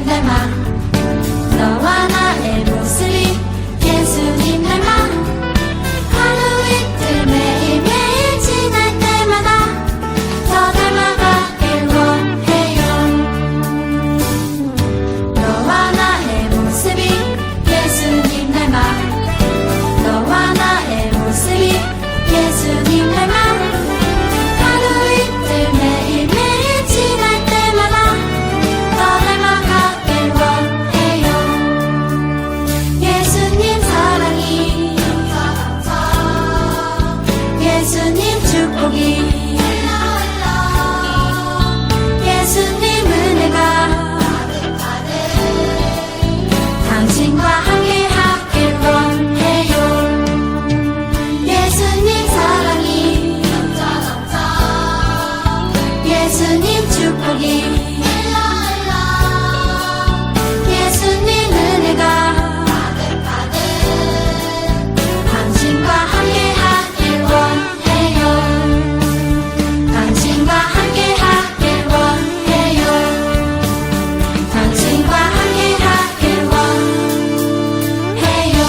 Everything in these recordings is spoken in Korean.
예수님 닮아 너와 나의 모습이 예수님 닮아 하루 이틀 매일매일 지날 때마다 더 닮아가길 원해요. 너와 나의 모습이 예수님 닮아 너와 나의 모습이 예수님 닮아 하루 이틀 매일매일 지날 때마다 더 닮아가길 원해요. 예수님 사랑이 예수님 축복이 예수님 은혜가 당신과 함께 하길 원해요. 예수님 사랑이 예수님 축복이 예수님 은혜가 당신과 함께 하길 원해요. 당신과 함께 하길 원해요. 당신과 함께 하길 원해요.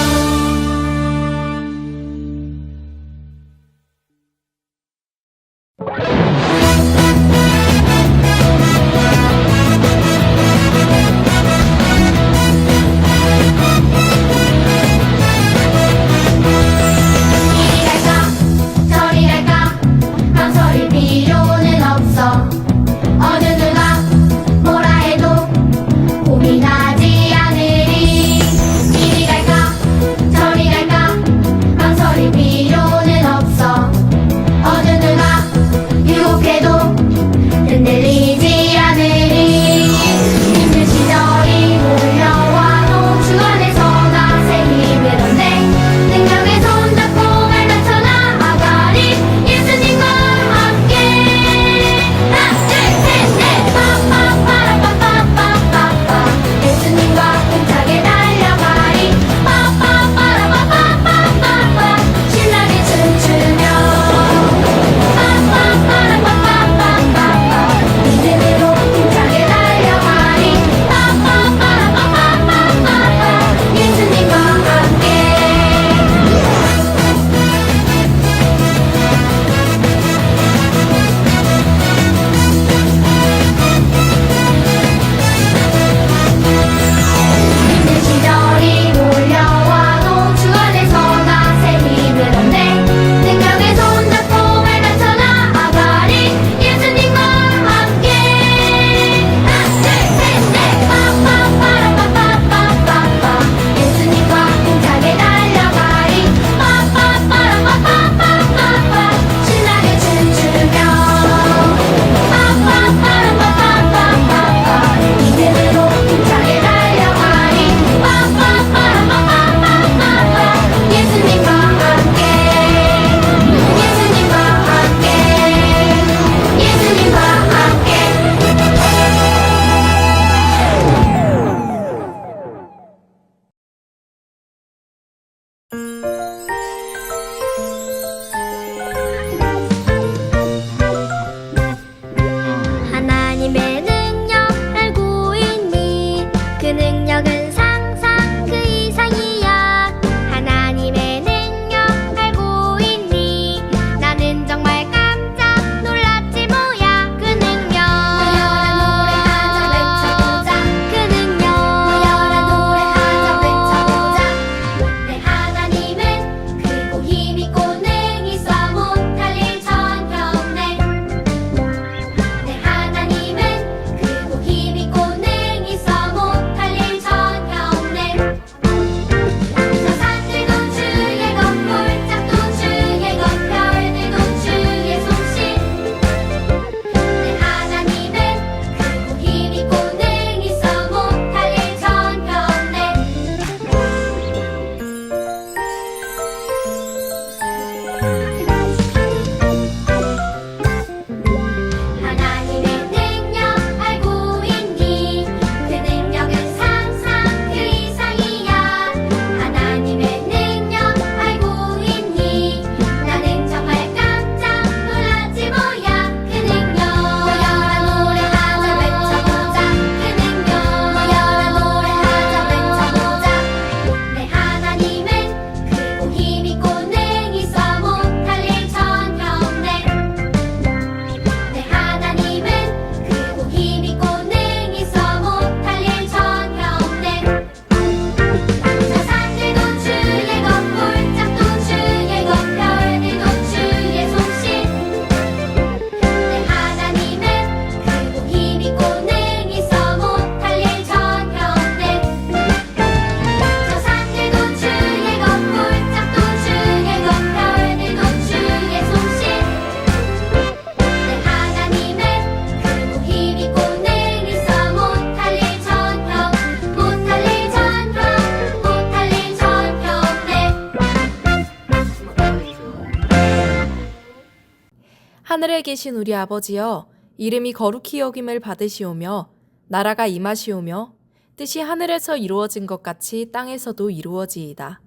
하늘에 계신 우리 아버지여, 이름이 거룩히 여김을 받으시오며 나라가 임하시오며 뜻이 하늘에서 이루어진 것 같이 땅에서도 이루어지이다.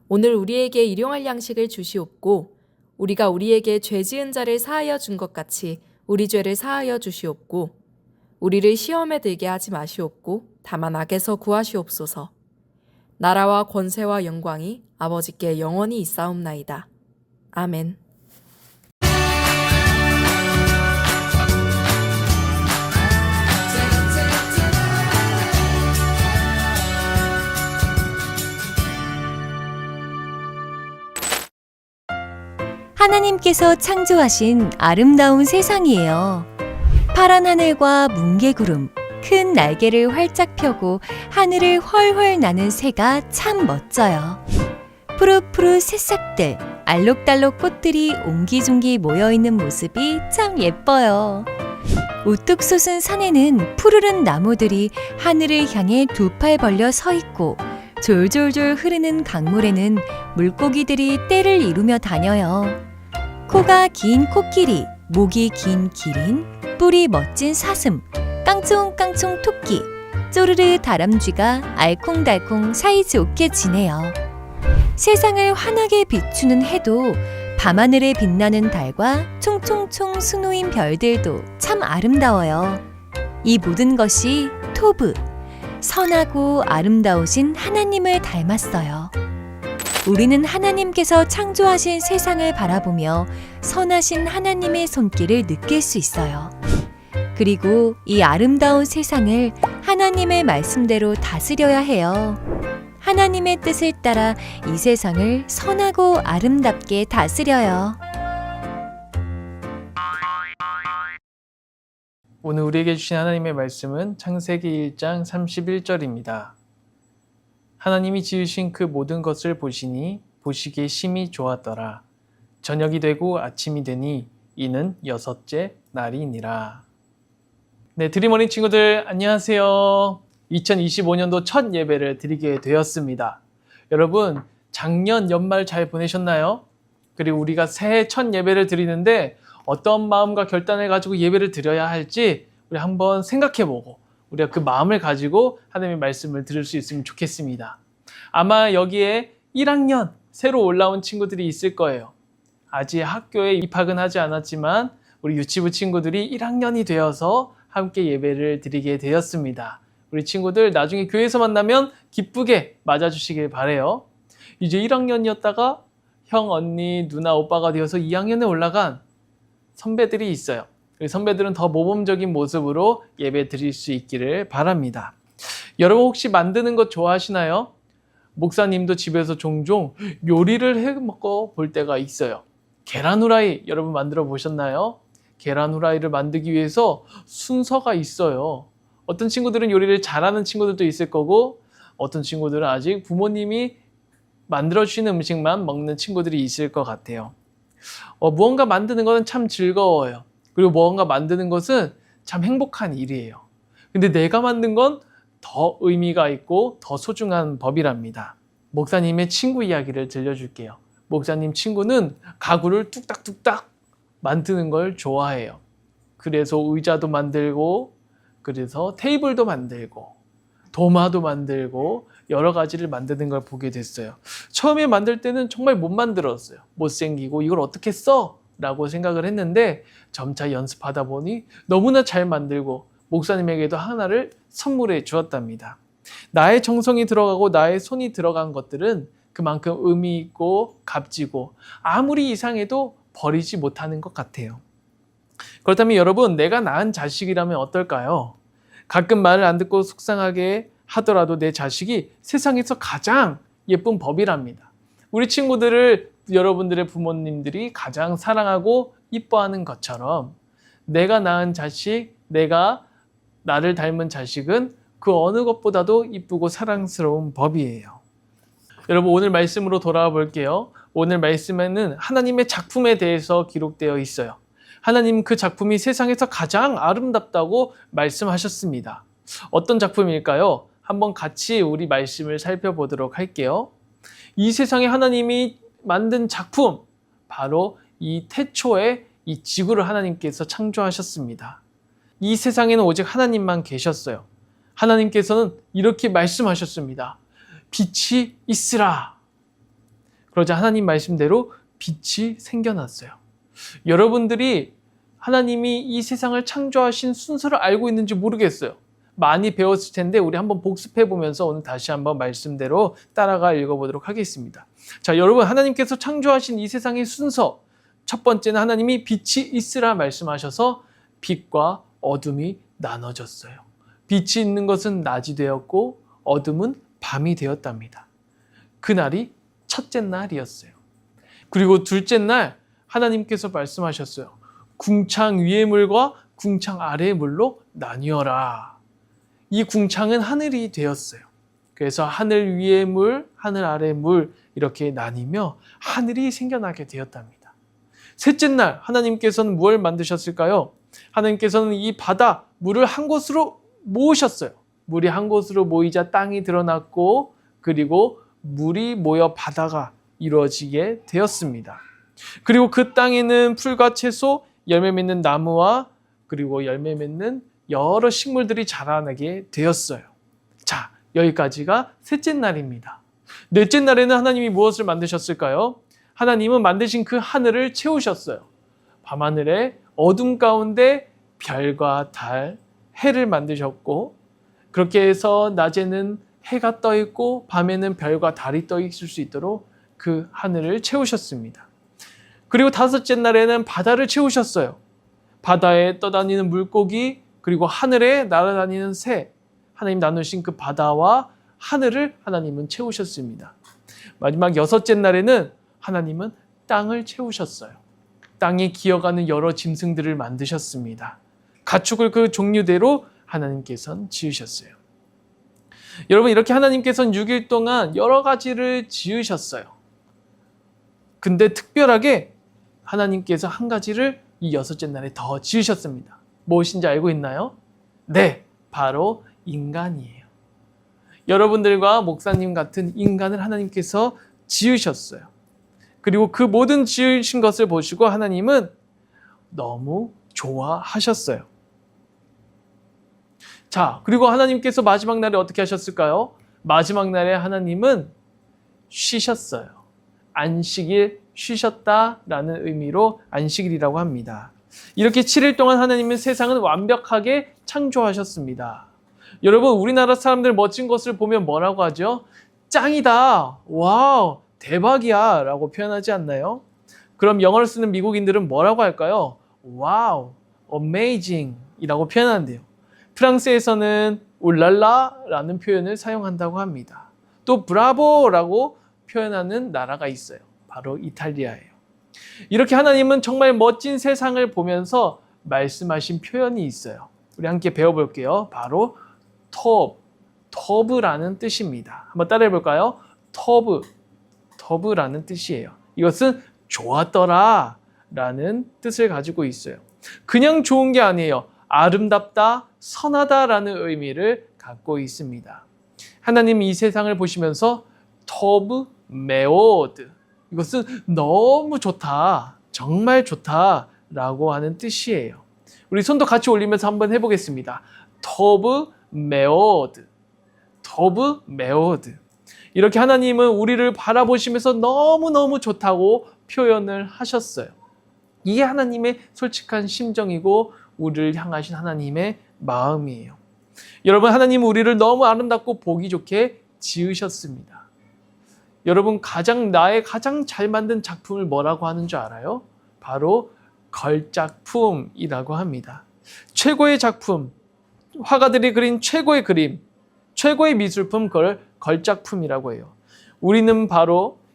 오늘 우리에게 일용할 양식을 주시옵고 우리가 우리에게 죄 지은 자를 사하여 준 것 같이 우리 죄를 사하여 주시옵고 우리를 시험에 들게 하지 마시옵고 다만 악에서 구하시옵소서. 나라와 권세와 영광이 아버지께 영원히 있사옵나이다. 아멘. 하나님께서 창조하신 아름다운 세상이에요. 파란 하늘과 뭉게구름, 큰 날개를 활짝 펴고 하늘을 훨훨 나는 새가 참 멋져요. 푸릇푸릇 새싹들, 알록달록 꽃들이 옹기종기 모여있는 모습이 참 예뻐요. 우뚝 솟은 산에는 푸르른 나무들이 하늘을 향해 두 팔 벌려 서 있고 졸졸졸 흐르는 강물에는 물고기들이 떼를 이루며 다녀요. 코가 긴 코끼리, 목이 긴 기린, 뿔이 멋진 사슴, 깡총깡총 토끼, 쪼르르 다람쥐가 알콩달콩 사이좋게 지내요. 세상을 환하게 비추는 해도 밤하늘에 빛나는 달과 총총총 수놓인 별들도 참 아름다워요. 이 모든 것이 토브, 선하고 아름다우신 하나님을 닮았어요. 우리는 하나님께서 창조하신 세상을 바라보며 선하신 하나님의 손길을 느낄 수 있어요. 그리고 이 아름다운 세상을 하나님의 말씀대로 다스려야 해요. 하나님의 뜻을 따라 이 세상을 선하고 아름답게 다스려요. 오늘 우리에게 주신 하나님의 말씀은 창세기 1장 31절입니다. 하나님이 지으신 그 모든 것을 보시니 보시기에 심히 좋았더라. 저녁이 되고 아침이 되니 이는 여섯째 날이니라. 네, 드림어린 친구들 안녕하세요. 2025년도 첫 예배를 드리게 되었습니다. 여러분, 작년 연말 잘 보내셨나요? 그리고 우리가 새해 첫 예배를 드리는데 어떤 마음과 결단을 가지고 예배를 드려야 할지 우리 한번 생각해보고 우리가 그 마음을 가지고 하나님의 말씀을 들을 수 있으면 좋겠습니다. 아마 여기에 1학년 새로 올라온 친구들이 있을 거예요. 아직 학교에 입학은 하지 않았지만 우리 유치부 친구들이 1학년이 되어서 함께 예배를 드리게 되었습니다. 우리 친구들 나중에 교회에서 만나면 기쁘게 맞아주시길 바라요. 이제 1학년이었다가 형, 언니, 누나, 오빠가 되어서 2학년에 올라간 선배들이 있어요. 선배들은 더 모범적인 모습으로 예배 드릴 수 있기를 바랍니다. 여러분 혹시 만드는 거 좋아하시나요? 목사님도 집에서 종종 요리를 해 먹어 볼 때가 있어요. 계란 후라이 여러분 만들어 보셨나요? 계란 후라이를 만들기 위해서 순서가 있어요. 어떤 친구들은 요리를 잘하는 친구들도 있을 거고 어떤 친구들은 아직 부모님이 만들어주시는 음식만 먹는 친구들이 있을 것 같아요. 무언가 만드는 것은 참 즐거워요. 그리고 무언가 만드는 것은 참 행복한 일이에요. 근데 내가 만든 건 더 의미가 있고 더 소중한 법이랍니다. 목사님의 친구 이야기를 들려줄게요. 목사님 친구는 가구를 뚝딱뚝딱 만드는 걸 좋아해요. 그래서 의자도 만들고 그래서 테이블도 만들고 도마도 만들고 여러 가지를 만드는 걸 보게 됐어요. 처음에 만들 때는 정말 못 만들었어요. 못생기고 이걸 어떻게 써? 라고 생각을 했는데 점차 연습하다 보니 너무나 잘 만들고 목사님에게도 하나를 선물해 주었답니다. 나의 정성이 들어가고 나의 손이 들어간 것들은 그만큼 의미 있고 값지고 아무리 이상해도 버리지 못하는 것 같아요. 그렇다면 여러분, 내가 낳은 자식이라면 어떨까요? 가끔 말을 안 듣고 속상하게 하더라도 내 자식이 세상에서 가장 예쁜 법이랍니다. 우리 친구들을 여러분들의 부모님들이 가장 사랑하고 이뻐하는 것처럼 내가 낳은 자식, 내가 나를 닮은 자식은 그 어느 것보다도 이쁘고 사랑스러운 법이에요. 여러분 오늘 말씀으로 돌아와 볼게요. 오늘 말씀에는 하나님의 작품에 대해서 기록되어 있어요. 하나님 그 작품이 세상에서 가장 아름답다고 말씀하셨습니다. 어떤 작품일까요? 한번 같이 우리 말씀을 살펴보도록 할게요. 이 세상에 하나님이 만든 작품, 바로 이 태초에 이 지구를 하나님께서 창조하셨습니다. 이 세상에는 오직 하나님만 계셨어요. 하나님께서는 이렇게 말씀하셨습니다. 빛이 있으라. 그러자 하나님 말씀대로 빛이 생겨났어요. 여러분들이 하나님이 이 세상을 창조하신 순서를 알고 있는지 모르겠어요. 많이 배웠을 텐데 우리 한번 복습해 보면서 오늘 다시 한번 말씀대로 따라가 읽어보도록 하겠습니다. 자, 여러분, 하나님께서 창조하신 이 세상의 순서, 첫 번째는 하나님이 빛이 있으라 말씀하셔서 빛과 어둠이 나눠졌어요. 빛이 있는 것은 낮이 되었고 어둠은 밤이 되었답니다. 그날이 첫째 날이었어요. 그리고 둘째 날 하나님께서 말씀하셨어요. 궁창 위의 물과 궁창 아래의 물로 나뉘어라. 이 궁창은 하늘이 되었어요. 그래서 하늘 위의 물, 하늘 아래의 물 이렇게 나뉘며 하늘이 생겨나게 되었답니다. 셋째 날 하나님께서는 무엇을 만드셨을까요? 하나님께서는 이 바다, 물을 한 곳으로 모으셨어요. 물이 한 곳으로 모이자 땅이 드러났고 그리고 물이 모여 바다가 이루어지게 되었습니다. 그리고 그 땅에는 풀과 채소, 열매 맺는 나무와 그리고 열매 맺는 여러 식물들이 자라나게 되었어요. 자, 여기까지가 셋째 날입니다. 넷째 날에는 하나님이 무엇을 만드셨을까요? 하나님은 만드신 그 하늘을 채우셨어요. 밤하늘에 어둠 가운데 별과 달, 해를 만드셨고 그렇게 해서 낮에는 해가 떠 있고 밤에는 별과 달이 떠 있을 수 있도록 그 하늘을 채우셨습니다. 그리고 다섯째 날에는 바다를 채우셨어요. 바다에 떠다니는 물고기 그리고 하늘에 날아다니는 새, 하나님 나누신 그 바다와 하늘을 하나님은 채우셨습니다. 마지막 여섯째 날에는 하나님은 땅을 채우셨어요. 땅에 기어가는 여러 짐승들을 만드셨습니다. 가축을 그 종류대로 하나님께서는 지으셨어요. 여러분, 이렇게 하나님께서는 6일 동안 여러 가지를 지으셨어요. 근데 특별하게 하나님께서 한 가지를 이 여섯째 날에 더 지으셨습니다. 무엇인지 알고 있나요? 네, 바로 인간이에요. 여러분들과 목사님 같은 인간을 하나님께서 지으셨어요. 그리고 그 모든 지으신 것을 보시고 하나님은 너무 좋아하셨어요. 자, 그리고 하나님께서 마지막 날에 어떻게 하셨을까요? 마지막 날에 하나님은 쉬셨어요. 안식일 쉬셨다라는 의미로 안식일이라고 합니다. 이렇게 7일 동안 하나님은 세상을 완벽하게 창조하셨습니다. 여러분, 우리나라 사람들 멋진 것을 보면 뭐라고 하죠? 짱이다, 와우, 대박이야 라고 표현하지 않나요? 그럼 영어를 쓰는 미국인들은 뭐라고 할까요? 와우, amazing 이라고 표현하는데요. 프랑스에서는 울랄라 라는 표현을 사용한다고 합니다. 또 브라보라고 표현하는 나라가 있어요. 바로 이탈리아예요. 이렇게 하나님은 정말 멋진 세상을 보면서 말씀하신 표현이 있어요. 우리 함께 배워볼게요. 바로 터브라는 뜻입니다. 한번 따라해 볼까요? 터브라는 뜻이에요. 이것은 좋았더라 라는 뜻을 가지고 있어요. 그냥 좋은 게 아니에요. 아름답다, 선하다라는 의미를 갖고 있습니다. 하나님이 이 세상을 보시면서 터브 메오드, 이것은 너무 좋다, 정말 좋다 라고 하는 뜻이에요. 우리 손도 같이 올리면서 한번 해보겠습니다. 터브 메오드, 터브 메오드. 이렇게 하나님은 우리를 바라보시면서 너무너무 좋다고 표현을 하셨어요. 이게 하나님의 솔직한 심정이고 우리를 향하신 하나님의 마음이에요. 여러분, 하나님은 우리를 너무 아름답고 보기 좋게 지으셨습니다. 여러분, 나의 가장 잘 만든 작품을 뭐라고 하는 줄 알아요? 바로 걸작품이라고 합니다. 최고의 작품, 화가들이 그린 최고의 그림, 최고의 미술품, 그걸 걸작품이라고 해요.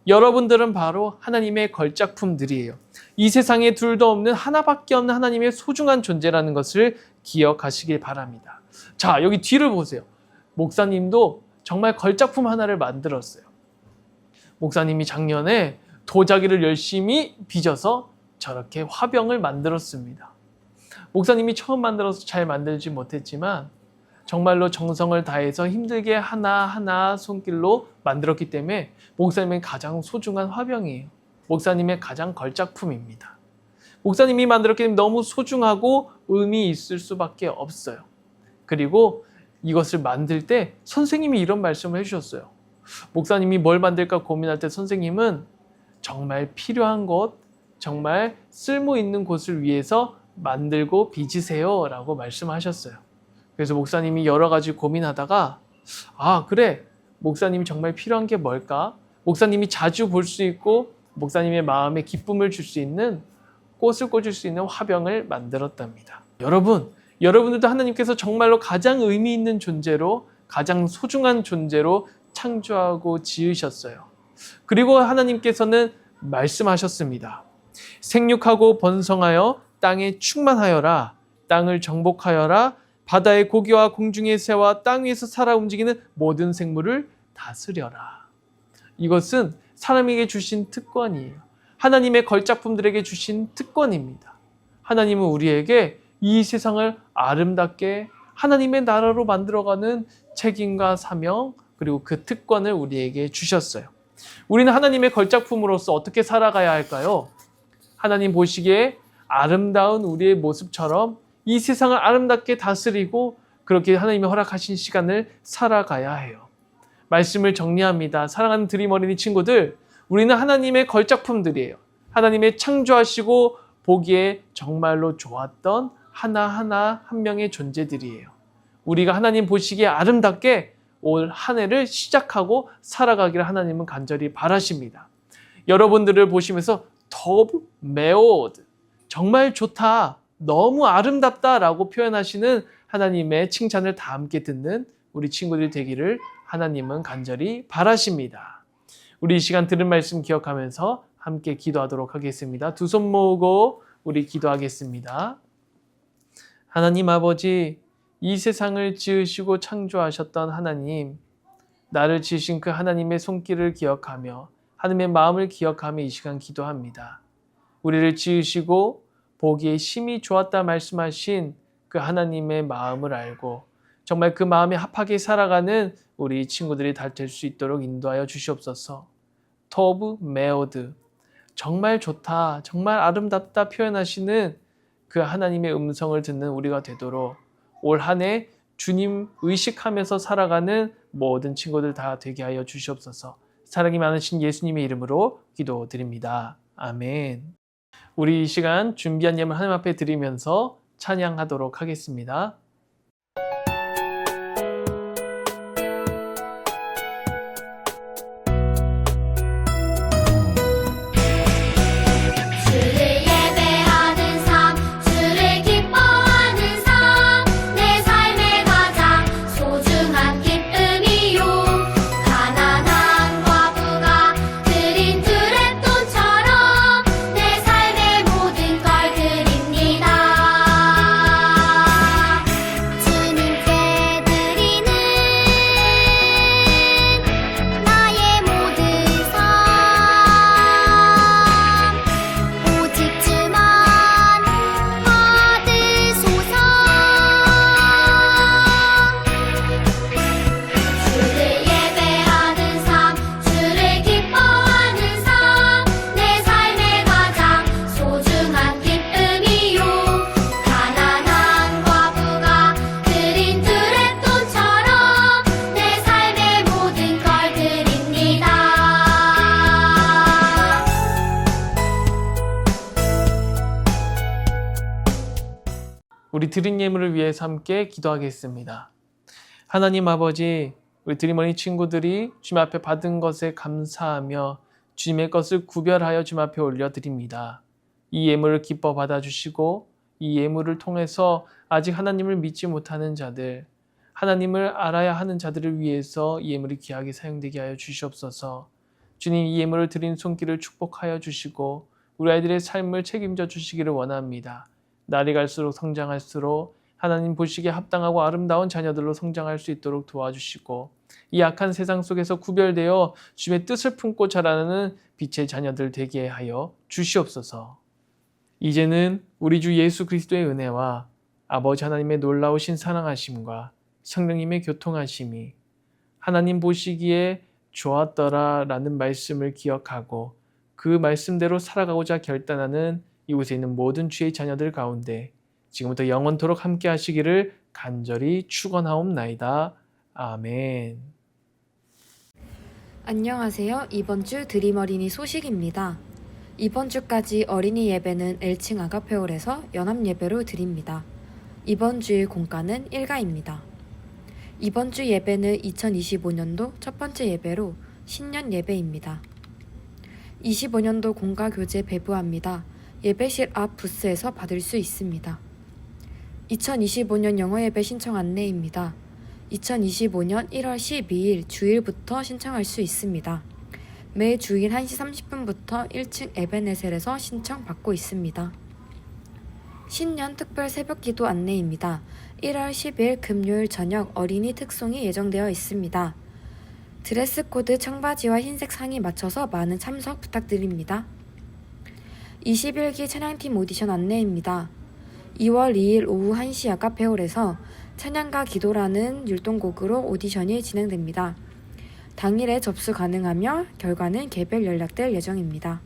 여러분들은 바로 하나님의 걸작품들이에요. 이 세상에 둘도 없는 하나밖에 없는 하나님의 소중한 존재라는 것을 기억하시길 바랍니다. 자, 여기 뒤를 보세요. 목사님도 정말 걸작품 하나를 만들었어요. 목사님이 작년에 도자기를 열심히 빚어서 저렇게 화병을 만들었습니다. 목사님이 처음 만들어서 잘 만들지 못했지만 정말로 정성을 다해서 힘들게 하나하나 손길로 만들었기 때문에 목사님의 가장 소중한 화병이에요. 목사님의 가장 걸작품입니다. 목사님이 만들었기 때문에 너무 소중하고 의미 있을 수밖에 없어요. 그리고 이것을 만들 때 선생님이 이런 말씀을 해주셨어요. 목사님이 뭘 만들까 고민할 때 선생님은 정말 필요한 것, 정말 쓸모 있는 곳을 위해서 만들고 빚으세요 라고 말씀하셨어요. 그래서 목사님이 여러 가지 고민하다가 그래, 목사님이 정말 필요한 게 뭘까? 목사님이 자주 볼 수 있고 목사님의 마음에 기쁨을 줄 수 있는, 꽃을 꽂을 수 있는 화병을 만들었답니다. 여러분들도 하나님께서 정말로 가장 의미 있는 존재로, 가장 소중한 존재로 창조하고 지으셨어요. 그리고 하나님께서는 말씀하셨습니다. 생육하고 번성하여 땅에 충만하여라. 땅을 정복하여라. 바다의 고기와 공중의 새와 땅 위에서 살아 움직이는 모든 생물을 다스려라. 이것은 사람에게 주신 특권이에요. 하나님의 걸작품들에게 주신 특권입니다. 하나님은 우리에게 이 세상을 아름답게 하나님의 나라로 만들어가는 책임과 사명, 그리고 그 특권을 우리에게 주셨어요. 우리는 하나님의 걸작품으로서 어떻게 살아가야 할까요? 하나님 보시기에 아름다운 우리의 모습처럼 이 세상을 아름답게 다스리고 그렇게 하나님이 허락하신 시간을 살아가야 해요. 말씀을 정리합니다. 사랑하는 드림 어린이 친구들, 우리는 하나님의 걸작품들이에요. 하나님의 창조하시고 보기에 정말로 좋았던 하나하나 한 명의 존재들이에요. 우리가 하나님 보시기에 아름답게 올 한 해를 시작하고 살아가기를 하나님은 간절히 바라십니다. 여러분들을 보시면서 더브 메오드, 정말 좋다, 너무 아름답다 라고 표현하시는 하나님의 칭찬을 다 함께 듣는 우리 친구들 되기를 하나님은 간절히 바라십니다. 우리 이 시간 들은 말씀 기억하면서 함께 기도하도록 하겠습니다. 두 손 모으고 우리 기도하겠습니다. 하나님 아버지, 이 세상을 지으시고 창조하셨던 하나님, 나를 지으신 그 하나님의 손길을 기억하며 하나님의 마음을 기억하며 이 시간 기도합니다. 우리를 지으시고 보기에 심히 좋았다 말씀하신 그 하나님의 마음을 알고 정말 그 마음에 합하게 살아가는 우리 친구들이 다 될 수 있도록 인도하여 주시옵소서. 토브 메오드, 정말 좋다, 정말 아름답다 표현하시는 그 하나님의 음성을 듣는 우리가 되도록 올 한 해 주님 의식하면서 살아가는 모든 친구들 다 되게 하여 주시옵소서. 사랑이 많으신 예수님의 이름으로 기도드립니다. 아멘. 우리 이 시간 준비한 예물 하나님 앞에 드리면서 찬양하도록 하겠습니다. 주를 예배하는 삶, 주를 기뻐하는 삶, 내 삶의 가장 소중한 기쁨이요. 가난한 과부가 드린 드랩돈처럼 내 삶의 모든 걸 드립니다. 주님께 드리는 나의 모든 삶, 오직 주만 받으소서. 주를 예배하는 삶, 주를 기뻐하는 삶, 내 삶의 가장 소중한 기쁨이요. 가난한 과부가 드린 드랩돈처럼 내 삶의 모든 걸 드립니다. 우리 드린 예물을 위해서 함께 기도하겠습니다. 하나님 아버지, 우리 드림 어린이 친구들이 주님 앞에 받은 것에 감사하며 주님의 것을 구별하여 주님 앞에 올려드립니다. 이 예물을 기뻐 받아주시고 이 예물을 통해서 아직 하나님을 믿지 못하는 자들, 하나님을 알아야 하는 자들을 위해서 이 예물이 귀하게 사용되게 하여 주시옵소서. 주님, 이 예물을 드린 손길을 축복하여 주시고 우리 아이들의 삶을 책임져 주시기를 원합니다. 날이 갈수록 성장할수록 하나님 보시기에 합당하고 아름다운 자녀들로 성장할 수 있도록 도와주시고 이 악한 세상 속에서 구별되어 주님의 뜻을 품고 자라나는 빛의 자녀들 되게 하여 주시옵소서. 이제는 우리 주 예수 그리스도의 은혜와 아버지 하나님의 놀라우신 사랑하심과 성령님의 교통하심이 하나님 보시기에 좋았더라 라는 말씀을 기억하고 그 말씀대로 살아가고자 결단하는 이곳에 있는 모든 주의 자녀들 가운데 지금부터 영원토록 함께 하시기를 간절히 축원하옵나이다. 아멘. 안녕하세요. 이번 주 드림 어린이 소식입니다. 이번 주까지 어린이 예배는 엘칭 아가페올에서 연합 예배로 드립니다. 이번 주일 공과는 일가입니다. 이번 주 예배는 2025년도 첫 번째 예배로 신년 예배입니다. 25년도 공과 교재 배부합니다. 예배실 앞 부스에서 받을 수 있습니다. 2025년 영어 예배 신청 안내입니다. 2025년 1월 12일 주일부터 신청할 수 있습니다. 매 주일 1시 30분부터 1층 에베네셀에서 신청받고 있습니다. 신년 특별 새벽 기도 안내입니다. 1월 10일 금요일 저녁 어린이 특송이 예정되어 있습니다. 드레스 코드 청바지와 흰색 상의 맞춰서 많은 참석 부탁드립니다. 21기 찬양팀 오디션 안내입니다. 2월 2일 오후 1시 아카페올에서 찬양과 기도라는 율동곡으로 오디션이 진행됩니다. 당일에 접수 가능하며 결과는 개별 연락될 예정입니다.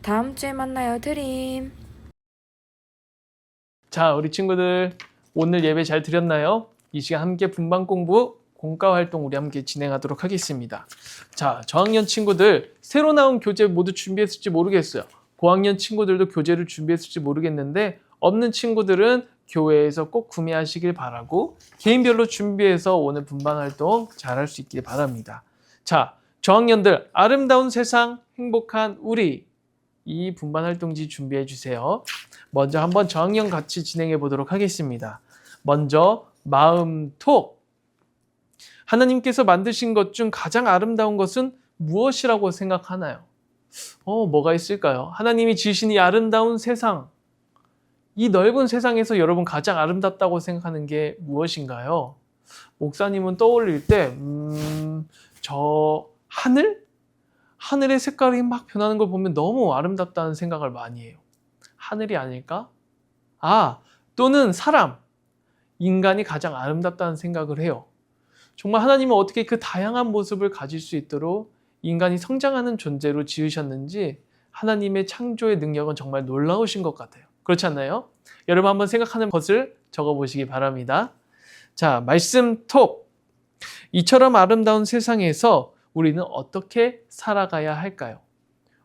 다음 주에 만나요. 드림. 자, 우리 친구들 오늘 예배 잘 드렸나요? 이 시간 함께 분반 공부, 공과 활동 우리 함께 진행하도록 하겠습니다. 자, 저학년 친구들 새로 나온 교재 모두 준비했을지 모르겠어요. 고학년 친구들도 교재를 준비했을지 모르겠는데 없는 친구들은 교회에서 꼭 구매하시길 바라고 개인별로 준비해서 오늘 분반 활동 잘 할 수 있길 바랍니다. 자, 저학년들 아름다운 세상 행복한 우리 이 분반 활동지 준비해 주세요. 먼저 한번 저학년 같이 진행해 보도록 하겠습니다. 먼저 마음톡. 하나님께서 만드신 것 중 가장 아름다운 것은 무엇이라고 생각하나요? 뭐가 있을까요? 하나님이 지으신 이 아름다운 세상, 이 넓은 세상에서 여러분 가장 아름답다고 생각하는 게 무엇인가요? 목사님은 떠올릴 때 저 하늘? 하늘의 색깔이 막 변하는 걸 보면 너무 아름답다는 생각을 많이 해요. 하늘이 아닐까? 또는 사람, 인간이 가장 아름답다는 생각을 해요. 정말 하나님은 어떻게 그 다양한 모습을 가질 수 있도록 인간이 성장하는 존재로 지으셨는지 하나님의 창조의 능력은 정말 놀라우신 것 같아요. 그렇지 않나요? 여러분 한번 생각하는 것을 적어보시기 바랍니다. 자, 말씀 톡. 이처럼 아름다운 세상에서 우리는 어떻게 살아가야 할까요?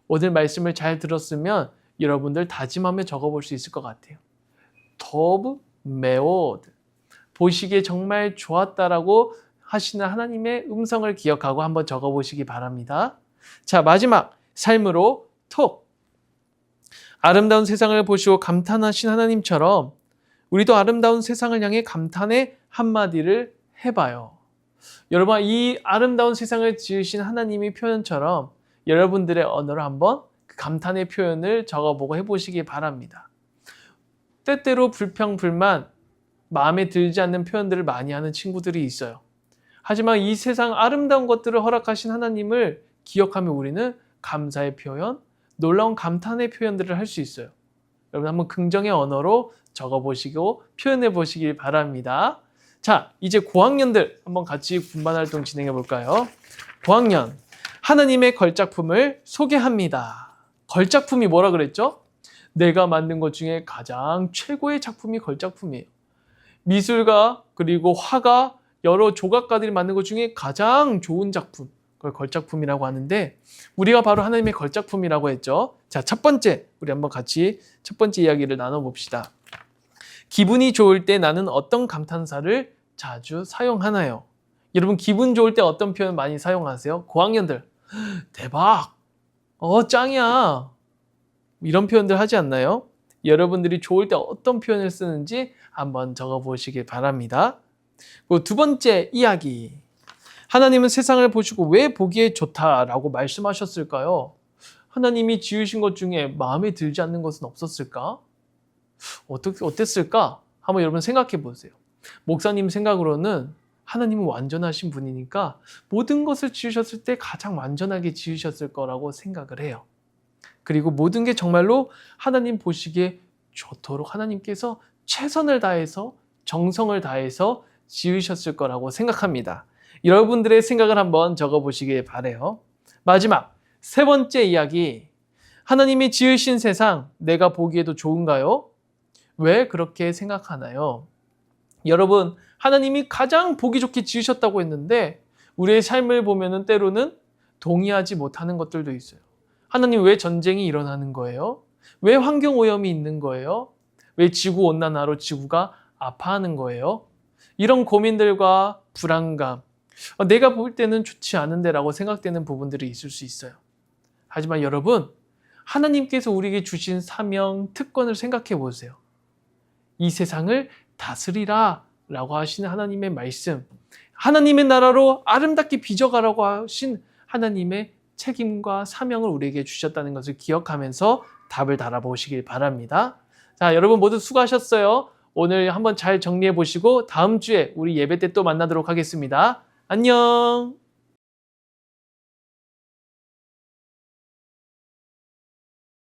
오늘 말씀을 잘 들었으면 여러분들 다짐하며 적어볼 수 있을 것 같아요. 더브 메오드. 보시기에 정말 좋았다라고 하시는 하나님의 음성을 기억하고 한번 적어보시기 바랍니다. 자, 마지막 삶으로 톡. 아름다운 세상을 보시고 감탄하신 하나님처럼 우리도 아름다운 세상을 향해 감탄의 한마디를 해봐요. 여러분, 이 아름다운 세상을 지으신 하나님의 표현처럼 여러분들의 언어로 한번 그 감탄의 표현을 적어보고 해보시기 바랍니다. 때때로 불평, 불만, 마음에 들지 않는 표현들을 많이 하는 친구들이 있어요. 하지만 이 세상 아름다운 것들을 허락하신 하나님을 기억하며 우리는 감사의 표현, 놀라운 감탄의 표현들을 할 수 있어요. 여러분 한번 긍정의 언어로 적어보시고 표현해 보시길 바랍니다. 자, 이제 고학년들 한번 같이 분반 활동 진행해 볼까요? 고학년, 하나님의 걸작품을 소개합니다. 걸작품이 뭐라 그랬죠? 내가 만든 것 중에 가장 최고의 작품이 걸작품이에요. 미술가 그리고 화가 여러 조각가들이 만든 것 중에 가장 좋은 작품, 그걸 걸작품이라고 하는데 우리가 바로 하나님의 걸작품이라고 했죠. 자, 첫 번째, 우리 한번 같이 첫 번째 이야기를 나눠봅시다. 기분이 좋을 때 나는 어떤 감탄사를 자주 사용하나요? 여러분 기분 좋을 때 어떤 표현 많이 사용하세요? 고학년들, 대박, 짱이야, 이런 표현들 하지 않나요? 여러분들이 좋을 때 어떤 표현을 쓰는지 한번 적어보시길 바랍니다. 그리고 두 번째 이야기. 하나님은 세상을 보시고 왜 보기에 좋다라고 말씀하셨을까요? 하나님이 지으신 것 중에 마음에 들지 않는 것은 없었을까? 어땠을까? 한번 여러분 생각해 보세요. 목사님 생각으로는 하나님은 완전하신 분이니까 모든 것을 지으셨을 때 가장 완전하게 지으셨을 거라고 생각을 해요. 그리고 모든 게 정말로 하나님 보시기에 좋도록 하나님께서 최선을 다해서 정성을 다해서 지으셨을 거라고 생각합니다. 여러분들의 생각을 한번 적어보시길 바라요. 마지막 세 번째 이야기. 하나님이 지으신 세상 내가 보기에도 좋은가요? 왜 그렇게 생각하나요? 여러분, 하나님이 가장 보기 좋게 지으셨다고 했는데 우리의 삶을 보면은 때로는 동의하지 못하는 것들도 있어요. 하나님, 왜 전쟁이 일어나는 거예요? 왜 환경 오염이 있는 거예요? 왜 지구 온난화로 지구가 아파하는 거예요? 이런 고민들과 불안감, 내가 볼 때는 좋지 않은데라고 생각되는 부분들이 있을 수 있어요. 하지만 여러분, 하나님께서 우리에게 주신 사명, 특권을 생각해 보세요. 이 세상을 다스리라 라고 하신 하나님의 말씀, 하나님의 나라로 아름답게 빚어가라고 하신 하나님의 책임과 사명을 우리에게 주셨다는 것을 기억하면서 답을 달아보시길 바랍니다. 자, 여러분 모두 수고하셨어요. 오늘 한번 잘 정리해 보시고 다음 주에 우리 예배 때 또 만나도록 하겠습니다. 안녕!